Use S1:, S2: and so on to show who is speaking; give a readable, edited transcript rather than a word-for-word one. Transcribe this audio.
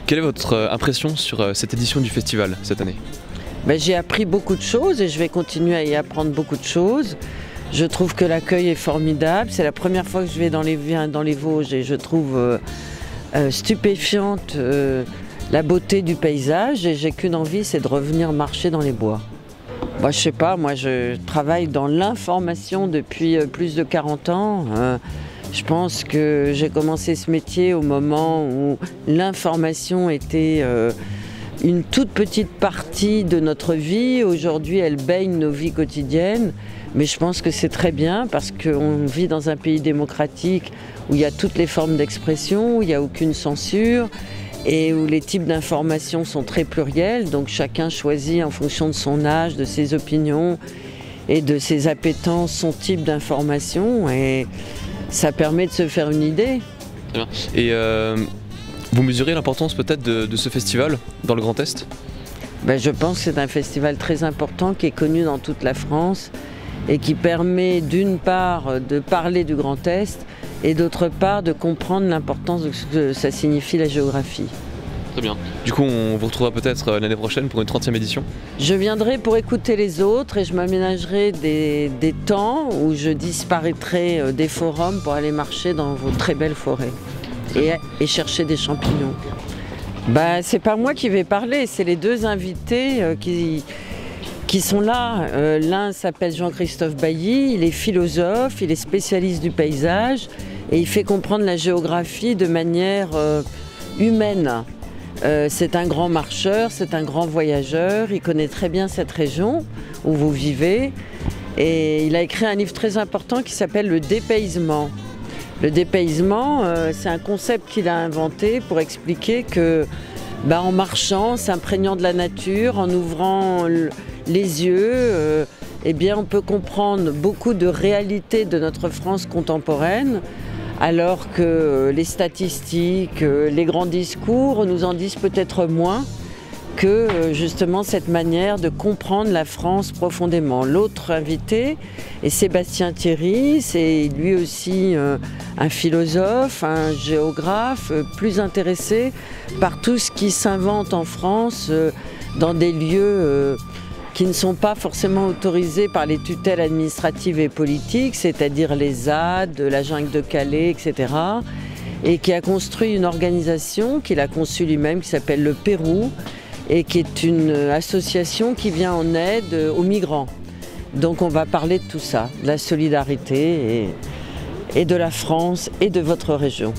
S1: Quelle est votre impression sur cette édition du festival cette année?
S2: J'ai appris beaucoup de choses et je vais continuer à y apprendre beaucoup de choses. Je trouve que l'accueil est formidable. C'est la première fois que je vais dans les Vosges et je trouve stupéfiante la beauté du paysage et j'ai qu'une envie, c'est de revenir marcher dans les bois. Je sais pas, moi je travaille dans l'information depuis plus de 40 ans. Je pense que j'ai commencé ce métier au moment où l'information était une toute petite partie de notre vie. Aujourd'hui, elle baigne nos vies quotidiennes. Mais je pense que c'est très bien parce qu'on vit dans un pays démocratique où il y a toutes les formes d'expression, où il n'y a aucune censure et où les types d'informations sont très pluriels. Donc chacun choisit en fonction de son âge, de ses opinions et de ses appétences son type d'information. Et ça permet de se faire une idée.
S1: Très bien. Et vous mesurez l'importance peut-être de ce festival dans le Grand Est?
S2: Je pense que c'est un festival très important qui est connu dans toute la France et qui permet d'une part de parler du Grand Est et d'autre part de comprendre l'importance de ce que ça signifie la géographie.
S1: Très bien. Du coup, on vous retrouvera peut-être l'année prochaine pour une 30e édition?
S2: Je viendrai pour écouter les autres et je m'aménagerai des temps où je disparaîtrai des forums pour aller marcher dans vos très belles forêts et chercher des champignons. C'est pas moi qui vais parler, c'est les deux invités qui sont là. L'un s'appelle Jean-Christophe Bailly, il est philosophe, il est spécialiste du paysage et il fait comprendre la géographie de manière humaine. C'est un grand marcheur, c'est un grand voyageur, il connaît très bien cette région où vous vivez et il a écrit un livre très important qui s'appelle Le Dépaysement. Le dépaysement, c'est un concept qu'il a inventé pour expliquer que en marchant, s'imprégnant de la nature, en ouvrant les yeux, on peut comprendre beaucoup de réalités de notre France contemporaine, alors que les statistiques, les grands discours nous en disent peut-être moins que justement cette manière de comprendre la France profondément. L'autre invité est Sébastien Thierry, c'est lui aussi un philosophe, un géographe, plus intéressé par tout ce qui s'invente en France dans des lieux qui ne sont pas forcément autorisés par les tutelles administratives et politiques, c'est-à-dire les ZAD, la jungle de Calais, etc. Et qui a construit une organisation qu'il a conçue lui-même qui s'appelle le Pérou, et qui est une association qui vient en aide aux migrants. Donc on va parler de tout ça, de la solidarité et de la France et de votre région.